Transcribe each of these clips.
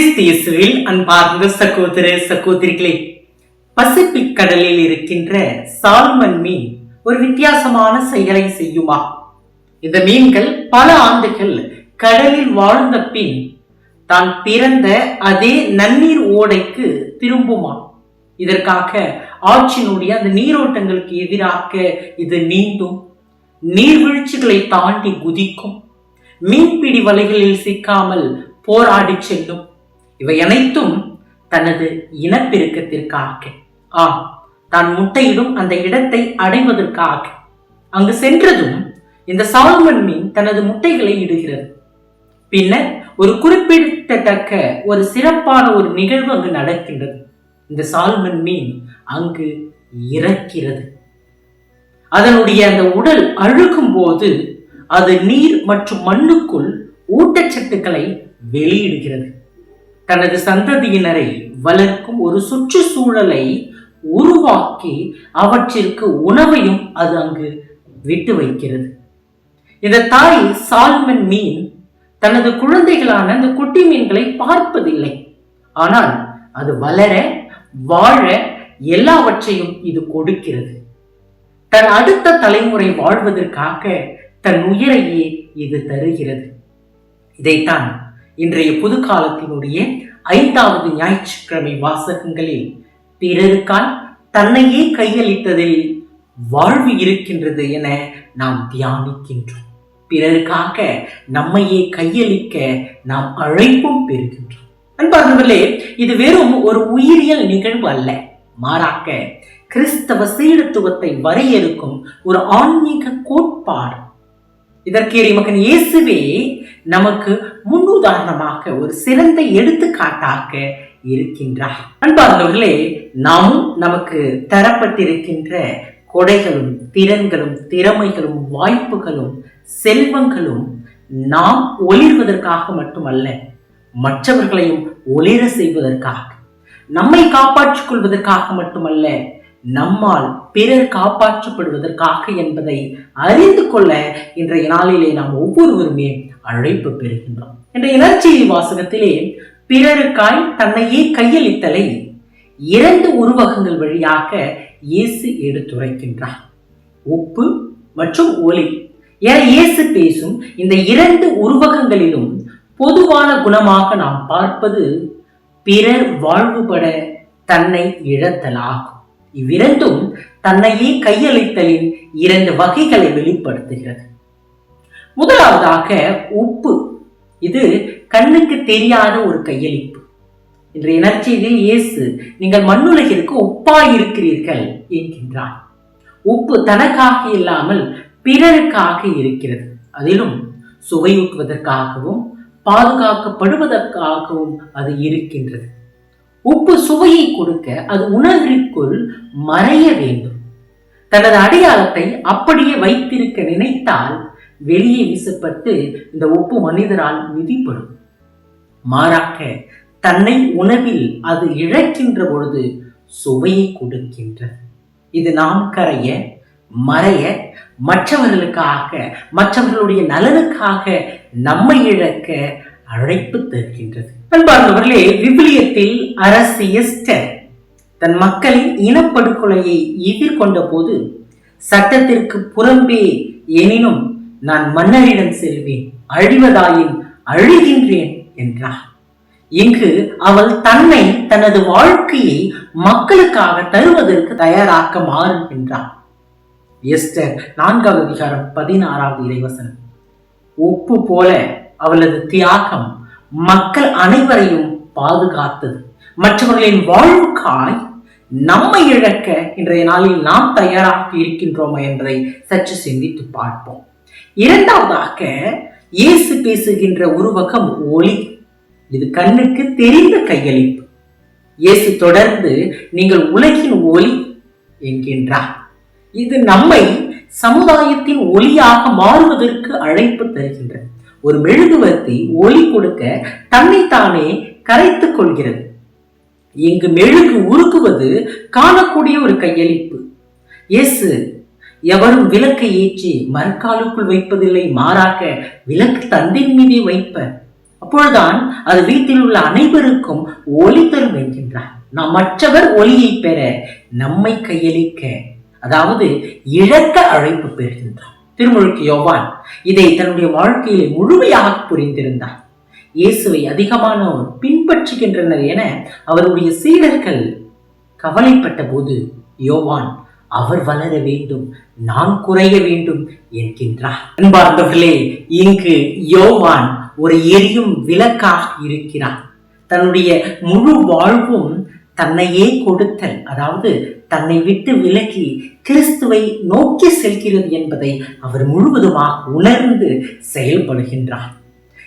கிறிஸ்து இயேசுவில் அன்பார்ந்த சகோதர சகோதரிகளே, பசிபிக் கடலில் இருக்கின்ற சால்மன் மீன் ஒரு வித்தியாசமான செயலை செய்யுமா? இந்த மீன்கள் பல ஆண்டுகள் கடலில் வாழ்ந்த பின் தான் பிறந்த அதே நன்னீர் ஓடைக்கு திரும்புமா? இதற்காக ஆற்றினுடைய அந்த நீரோட்டங்களுக்கு எதிராக இது நீந்தும், நீர்வீழ்ச்சிகளை தாண்டி குதிக்கும், மீன்பிடி வலைகளில் சிக்காமல் போராடி செல்லும். இவை அனைத்தும் தனது இனப்பெருக்கத்திற்காக, தான் முட்டையிடும் அந்த இடத்தை அடைவதற்காக. அங்கு சென்றதும் இந்த சால்மன் மீன் தனது முட்டைகளை இடுகிறது. பின்னர் ஒரு குறிப்பிடத்தக்க ஒரு சிறப்பான ஒரு நிகழ்வு அங்கு நடக்கின்றது. இந்த சால்மன் மீன் அங்கு இறக்கிறது. அதனுடைய அந்த உடல் அழுகும் போது அது நீர் மற்றும் மண்ணுக்குள் ஊட்டச்சத்துக்களை வெளியிடுகிறது. தனது சந்ததியினரை வளர்க்கும் ஒரு சுற்றுச்சூழலை உருவாக்கி அவற்றிற்கு உணவையும் அது அங்கு விட்டு வைக்கிறது. இந்த தாய் சால்மன் மீன் தனது குழந்தைகளான அந்த குட்டி மீன்களை பார்ப்பதில்லை. ஆனால் அது வளர வாழ எல்லாவற்றையும் இது கொடுக்கிறது. தன் அடுத்த தலைமுறை வாழ்வதற்காக தன் உயிரையே இது தருகிறது. இதைத்தான் இன்றைய புது காலத்தினுடைய 5வது ஞாயிற்றுக்கிழமை வாசகங்களில் பிறருக்கால் தன்னையே கையளித்ததில் வாழ்வு இருக்கின்றது என நாம் தியானிக்கின்றோம். பிறருக்காக நம்மையே கையளிக்க நாம் அழைப்பும் பெறுகின்றோம். அன்பார்ந்தவர்களே, இது வெறும் ஒரு உயிரியல் நிகழ்வு அல்ல, மாறாக கிறிஸ்தவ சீடத்துவத்தை வரையறுக்கும் ஒரு ஆன்மீக கோட்பாடு. இதற்கு இறைமகன் இயேசுவே நமக்கு முன்னுதாரணமாக ஒரு சிறந்த எடுத்துக்காட்டாக இருக்கின்றார். அன்பார்ந்தவர்களே, நாமும் நமக்கு தரப்பட்டிருக்கின்ற கொடைகளும் திறன்களும் திறமைகளும் வாய்ப்புகளும் செல்வங்களும் நாம் ஒளிர்வதற்காக மட்டுமல்ல, மற்றவர்களையும் ஒளிர செய்வதற்காக, நம்மை காப்பாற்றிக் கொள்வதற்காக மட்டுமல்ல, நம்மால் பிறர் காப்பாற்றப்படுவதற்காக என்பதை அறிந்து கொள்ள இன்றைய நாளிலே நாம் ஒவ்வொருவருமே அழைப்பு பெறுகின்றோம். இன்றைய நற்செய்தி வாசகத்திலே பிறருக்காய் தன்னையே கையளித்தலை 2 உருவகங்கள் வழியாக இயேசு எடுத்துரைக்கின்றார். உப்பு மற்றும் ஒளி. இயேசு பேசும் இந்த 2 உருவகங்களிலும் பொதுவான குணமாக நாம் பார்ப்பது பிறர் வாழ்வுபட தன்னை இழத்தலாகும். இவ்விரண்டும் தன்னையே கையளித்தலின் 2 வகைகளை வெளிப்படுத்துகிறது. முதலாவதாக உப்பு. இது கண்ணுக்கு தெரியாத ஒரு கையளிப்பு. இன்றைய நற்செய்தியில் இயேசு, நீங்கள் மண்ணுலகிற்கு உப்பாயிருக்கிறீர்கள் என்கின்றார். உப்பு தனக்காக இல்லாமல் பிறருக்காக இருக்கிறது. அதிலும் சுவையூட்டுவதற்காகவும் பாதுகாக்கப்படுவதற்காகவும் அது இருக்கின்றது. உப்பு சுவையை கொடுக்க அது உணவிற்குள் மறைய வேண்டும். தனது அடையாளத்தை அப்படியே வைத்திருக்க நினைத்தால் வெளியே வீசப்பட்டு இந்த உப்பு மனிதரால் மிதிப்படும். மாறாக தன்னை உணவில் அது இழக்கின்ற பொழுது சுவையை கொடுக்கின்றது. இது நாம் கரைய மறைய, மற்றவர்களுக்காக, மற்றவர்களுடைய நலனுக்காக நம்மை இழக்க அழைப்பு தருகின்றது. அன்பார்ந்தவர்களே, விவிலியத்தில் அரசி எஸ்தர் தன் மக்களின் இனப்படுகொலையை எதிர்கொண்ட போது, சட்டத்திற்கு புறம்பே எனினும் நான் மன்னரிடம் செல்வேன், அழிவதாயின் அழிகின்றேன் என்றார். இங்கு அவள் தன்னை, தனது வாழ்க்கையை மக்களுக்காக தருவதற்கு தயாராக்க மாறுகின்றார். எஸ்தர் 4வது அதிகாரம் 16வது இறைவசனம். உப்பு போல அவளது தியாகம் மக்கள் அனைவரையும் பாதுகாத்தது. மற்றவர்களின் வாழ்வுக்காய் நம்மை இழக்க இன்றைய நாளில் நாம் தயாராக இருக்கின்றோமா என்பதை சற்று சிந்தித்து பார்ப்போம். 2வதாக இயேசு பேசுகின்ற உருவகம் ஒளி. இது கண்ணுக்கு தெரிந்த கையளிப்பு. இயேசு தொடர்ந்து, நீங்கள் உலகின் ஒளி என்கின்றார். இது நம்மை சமுதாயத்தின் ஒளியாக மாறுவதற்கு அழைப்பு தருகின்றது. ஒரு மெழுகுவர்த்தி ஒளி கொடுக்க தன்னைத்தானே கரைத்துக் கொள்கிறது. இங்கு மெழுகு உருகுவது காணக்கூடிய ஒரு கையளிப்பு. இயேசு, எவரும் விளக்கை ஏற்றி மரக்காலுக்குள் வைப்பதில்லை, மாறாக விளக்கு தந்தின் மீதே வைப்ப, அப்பொழுதுதான் அது வீட்டில் உள்ள அனைவருக்கும் ஒளி தரும் என்கின்றார். நாம் மற்றவர் ஒளியை பெற நம்மை கையளிக்க, அதாவது இழக்க அழைப்பு பெறுகின்றார். திருமுழுக்கு யோவான் இதை தன்னுடைய வாழ்க்கையிலே முழுமையாக புரிந்திருந்தார். இயேசுவை அதிகமானோர் பின்பற்றுகின்றனர் என அவருடைய சீடர்கள் கவலைப்பட்ட போது யோவான் அவர் வளர வேண்டும், நான் குறைய வேண்டும் என்கின்றார். அன்பார்ந்தவர்களே, இங்கு யோவான் ஒரு எரியும் விளக்காக இருக்கிறார். தன்னுடைய முழு வாழ்வும் தன்னையே கொடுத்தல், அதாவது தன்னை விட்டு விலகி கிறிஸ்துவை நோக்கி செல்கிறது என்பதை அவர் முழுவதுமாக உணர்ந்து செயல்படுகின்றார்.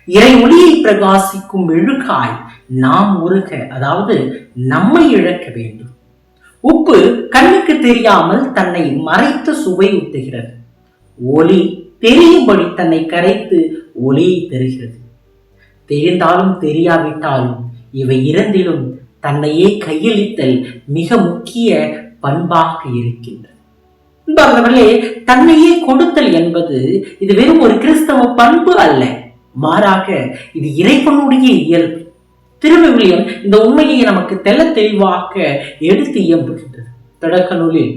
இறை ஒளியை பிரகாசிக்கும் மெழுகாய் நாம் உருக, அதாவது நம்மை இழக்க வேண்டும். உப்பு கண்ணுக்கு தெரியாமல் தன்னை மறைத்து சுவை ஊட்டுகிறது. ஒளி தெரியும்படி தன்னை கரைத்து ஒளியை தருகிறது. தெரிந்தாலும் தெரியாவிட்டாலும் இவை இரண்டிலும் தன்னையே கையளித்தல் மிக முக்கிய பண்பாக இருக்கின்றது. தன்னையே கொடுத்தல் என்பது இது வெறும் ஒரு கிறிஸ்தவ பண்பு அல்ல, மாறாக இது இறைவனுடைய இயல்பு. திருவிவிலியம் இந்த உண்மையை நமக்கு தெல்ல தெளிவாக எடுத்து இயம்புகின்றது. தொடக்க நூலில்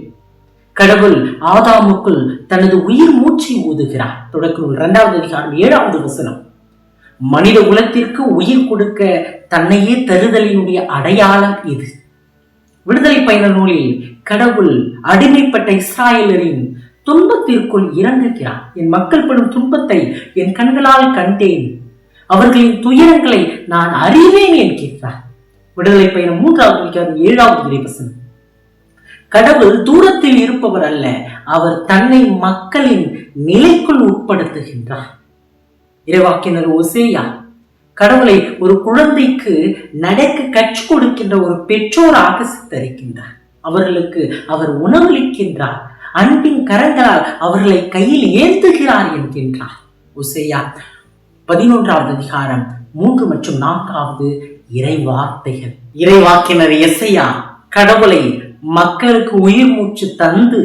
கடவுள் ஆதாமுக்குள் தனது உயிர் மூச்சை ஊதுகிறார். தொடக்க நூல் 2வது அதிகாரம் 7வது வசனம். மனித குலத்திற்கு உயிர் கொடுக்க தன்னையே தருதலினுடைய அடையாளம் இது. விடுதலை பயண நூலில் கடவுள் அடிமைப்பட்ட இஸ்ராயலரின் துன்பத்திற்குள் இறங்குகிறார். என் மக்கள் படும் துன்பத்தை என் கண்களால் கண்டேன், அவர்களின் துயரங்களை நான் அறிவேன் என்கிறார். விடுதலை பயணம் 3வது அதிகாரம் 7வது வசனம். கடவுள் தூரத்தில் இருப்பவர் அல்ல, அவர் தன்னை மக்களின் நிலைக்குள் உட்படுத்துகின்றார். இறைவாக்கினர் ஓசேயா கடவுளை ஒரு குழந்தைக்கு நடக்க கற்றுக் கொடுக்கின்ற ஒரு பெற்றோராக சித்தரிக்கின்றார். அவர்களுக்கு அவர் உணவளிக்கின்றார், அன்பின் கரங்களால் அவர்களை கையில் ஏந்துகிறார் என்கின்றார். ஓசேயா 11வது அதிகாரம் 3 மற்றும் 4வது இறை வார்த்தைகள். இறைவாக்கினர் எசையா கடவுளை மக்களுக்கு உயிர் மூச்சு தந்து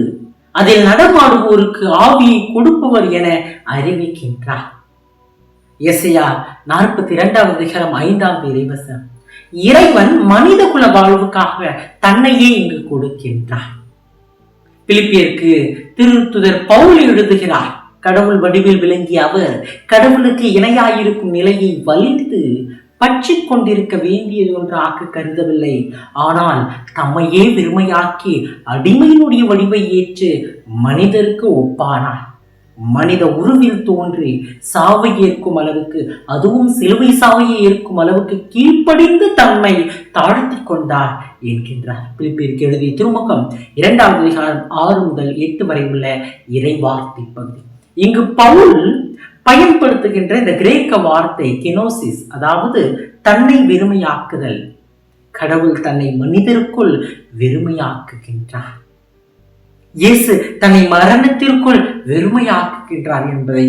அதில் நடமாடுவோருக்கு ஆவியை கொடுப்பவர் என அறிவிக்கின்றார். எசையா 42வது அதிகாரம் 5வது இறைவசனம். இறைவன் மனித குல வாழ்வுக்காக தன்னையே இங்கு கொடுக்கின்றார். பிலிப்பியருக்கு திருத்துதர் பவுல் எழுதுகிறார். கடவுள் வடிவில் விளங்கிய அவர் கடவுளுக்கு இணையாயிருக்கும் நிலையை வலிந்து பற்றி கொண்டிருக்க வேண்டியது ஒன்றாக கருதவில்லை, ஆனால் தம்மையே வெறுமையாக்கி அடிமையினுடைய வடிவை ஏற்று மனிதருக்கு ஒப்பானார். மனித உருவில் தோன்றி சாவை ஏற்கும் அளவுக்கு, அதுவும் சிலுவை சாவையை ஏற்கும் அளவுக்கு கீழ்ப்படிந்து தம்மை தாழ்த்தி கொண்டார் என்கின்றார். பிலிப்பியருக்கு எழுதிய திருமுகம் 2வது அதிகாரம் 6 முதல் 8 வரை உள்ள இறைவார்த்தை பகுதி. இங்கு பவுல் பயன்படுத்துகின்ற இந்த கிரேக்க வார்த்தை கெனோசிஸ், அதாவது தன்னை வெறுமையாக்குதல். கடவுள் தன்னை மனிதருக்குள் வெறுமையாக்குகின்றார். இயேசு தன்னை மரணத்திற்குள் வெறுமையாக்குகின்றார் என்பதை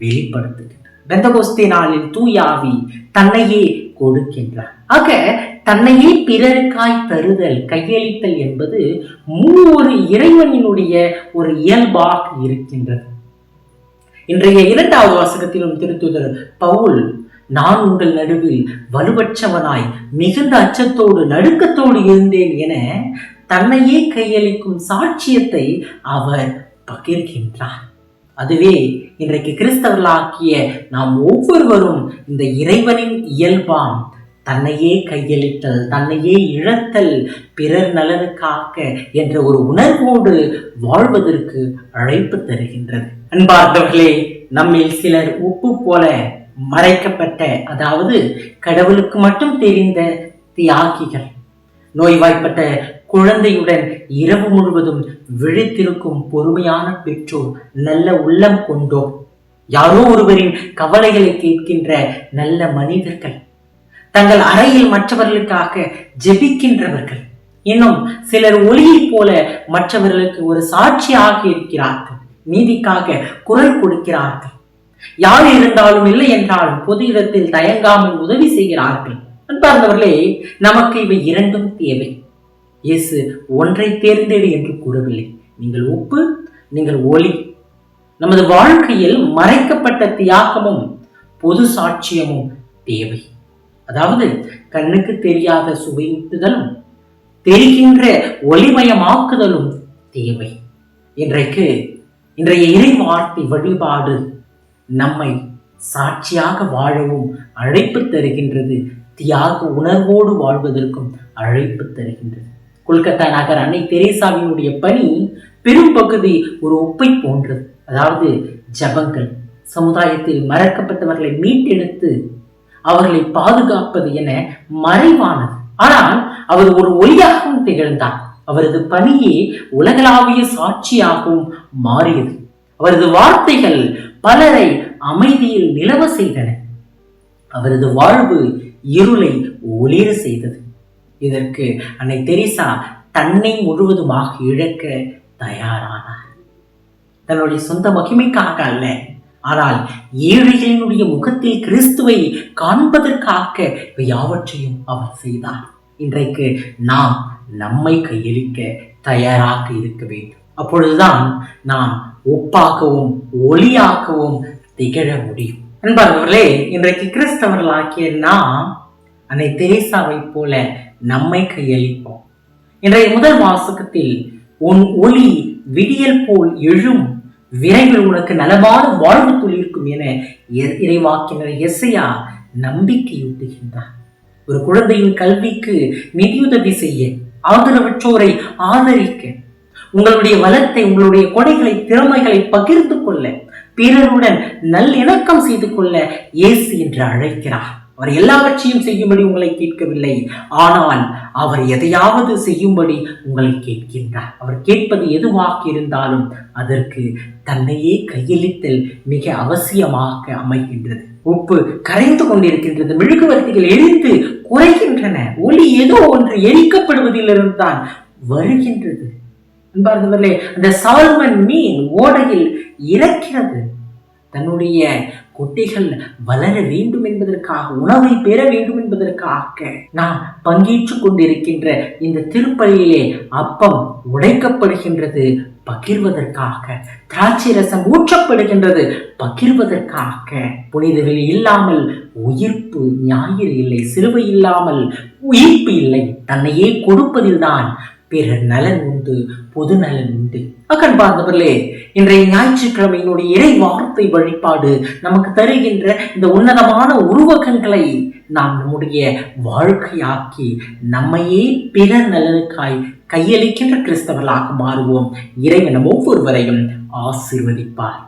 வெளிப்படுத்துகின்றார். பெந்தகோஸ்தே நாளில் தூய ஆவி தன்னையே கொடுக்கின்றார். ஆக தன்னையே பிறருக்காய் தருதல், கையளித்தல் என்பது ஒரு இறைவனினுடைய ஒரு இயல்பாக இருக்கின்றது. இன்றைய 2வது வாசகத்திலும் திருத்துதர் பவுல், நான் உங்கள் நடுவில் வலுவற்றவனாய் மிகுந்த அச்சத்தோடு நடுக்கத்தோடு இருந்தேன் என தன்னையே கையளிக்கும் சாட்சியத்தை அவர் பகிர்கின்றார். அதுவே இன்றைக்கு கிறிஸ்தவர்களாக்கிய நாம் ஒவ்வொருவரும் இந்த இறைவனின் இயல்பாம் தன்னையே கையளித்தல், தன்னையே இழத்தல், பிறர் நலனுக்காக என்ற ஒரு உணர்வோடு வாழ்வதற்கு அழைப்பு தருகின்றது. அன்பார்ந்தவர்களே, நம்மில் சிலர் உப்பு போல மறைக்கப்பட்ட, அதாவது கடவுளுக்கு மட்டும் தெரிந்த தியாகிகள். நோய்வாய்ப்பட்ட குழந்தையுடன் இரவு முழுவதும் விழித்திருக்கும் பொறுமையான பெற்றோர், நல்ல உள்ளம் கொண்டோர், யாரோ ஒருவரின் கவலைகளை கேட்கின்ற நல்ல மனிதர்கள், தங்கள் அறையில் மற்றவர்களுக்காக ஜெபிக்கின்றவர்கள், இன்னும் சிலர் ஒளியை போல மற்றவர்களுக்கு ஒரு சாட்சியாக இருக்கிறார்கள், நீதிக்காக குரல் கொடுக்கிறார்கள், யார் இருந்தாலும் இல்லை என்றாலும் பொது இடத்தில் தயங்காமல் உதவி செய்கிறார்கள். அன்பார்ந்தவர்களே, நமக்கு இவை இரண்டும் தேவை. இயேசு ஒன்றை தேர்ந்தெடு என்று கூறவில்லை. நீங்கள் உப்பு, நீங்கள் ஒளி. நமது வாழ்க்கையில் மறைக்கப்பட்ட தியாகமும் பொது சாட்சியமும் தேவை. அதாவது கண்ணுக்கு தெரியாத சுவையூட்டுதலும் தெரிகின்ற ஒளிமயமாக்குதலும் தேவை. இன்றைய இறை வார்த்தை வழிபாடு நம்மை சாட்சியாக வாழவும் அழைப்பு தருகின்றது. தியாக உணர்வோடு வாழ்வதற்கும் அழைப்பு தருகின்றது. கொல்கத்தா நகர் அன்னை தெரேசாவினுடைய பணி பெரும் பகுதி ஒரு ஒப்பை போன்றது. அதாவது ஜபங்கள், சமுதாயத்தில் மறக்கப்பட்டவர்களை மீட்டெடுத்து அவர்களை பாதுகாப்பது என மறைவானது. ஆனால் அவர் ஒரு ஒளியாகவும் திகழ்ந்தார். அவரது பணியே உலகளாவிய சாட்சியாகவும் மாறியது. அவரது வார்த்தைகள் பலரை அமைதியில் நிலவ செய்தன. அவரது வாழ்வு இருளை ஒளிர செய்தது. இதற்கு அன்னை தெரேசா தன்னை முழுவதுமாக இழக்க தயாரானார். தன்னுடைய சொந்த மகிமைக்காக அல்ல, ஆனால் ஏழைகளினுடைய முகத்தில் கிறிஸ்துவை காண்பதற்காக யாவற்றையும் அவர் செய்தார். இன்றைக்கு நாம் நம்மை கையளிக்க தயாராக இருக்க வேண்டும். அப்பொழுதுதான் நாம் ஒப்பாகவும் ஒளியாகவும் திகழ முடியும். அன்பார்களே, இன்றைக்கு கிறிஸ்தவர்களாகிய நாம் அன்னை தெரேசாவை போல நம்மை கையளிப்போம். இன்றைய முதல் வாசகத்தில் உன் ஒளி விடியல் போல் எழும், விரைவில் உனக்கு நலமான வாழ்வு துளிர்க்கும் என இறைவாக்கினர் எசையா நம்பிக்கையூட்டுகின்றார். ஒரு குழந்தையின் கல்விக்கு நிதியுதவி செய்ய, ஆதரவற்றோரை ஆதரிக்க, உங்களுடைய வளத்தை, உங்களுடைய கொடைகளை, திறமைகளை பகிர்ந்து கொள்ள, பிறருடன் நல்லிணக்கம் செய்து கொள்ள இயேசு என்று அழைக்கிறார். அவர் எல்லாவற்றையும் செய்யும்படி உங்களை கேட்கவில்லை, ஆனால் அவர் எதையாவது செய்யும்படி உங்களை கேட்கின்றார். அவர் கேட்பது எதுவாக இருந்தாலும் அதற்கு தன்னையே கையளித்தல் மிக அவசியமாக அமைகின்றது. உப்பு கரைந்து கொண்டிருக்கின்றது, மெழுகுவர்த்திகள் எரிந்து குறைகின்றன, ஒளி ஏதோ ஒன்று எரிக்கப்படுவதிலிருந்து தான் வருகின்றது. அன்பார்ந்தவர்களே, அந்த சால்மன் மீன் ஓடையில் இறக்கிறது. தன்னுடைய குட்டிகள் வளர வேண்டும் என்பதற்காக, உணவை பெற வேண்டும் என்பதற்காக நாம் பங்கேற்று கொண்டிருக்கின்ற இந்த திருப்பலியிலே அப்பம் உடைக்கப்படுகின்றது பகிர்வதற்காக, திராட்சை ரசம் ஊற்றப்படுகின்றது பகிர்வதற்காக. புனித வெளி இல்லாமல் உயிர்ப்பு ஞாயிறு இல்லை, சிலுவை இல்லாமல் உயிர்ப்பு இல்லை. தன்னையே கொடுப்பதில்தான் பிறர் நலன் உண்டு, பொது நலன் உண்டு. அக்கன்பார்ந்தவர்களே, இன்றைய ஞாயிற்றுக்கிழமையினுடைய இறை வார்த்தை வழிபாடு நமக்கு தருகின்ற இந்த உன்னதமான உருவகங்களை நாம் நம்முடைய வாழ்க்கையாக்கி நம்மையே பிறர் நலனுக்காய் கையளிக்கின்ற கிறிஸ்தவர்களாக மாறுவோம். இறைவன் ஒவ்வொருவரையும் ஆசீர்வதிப்பார்.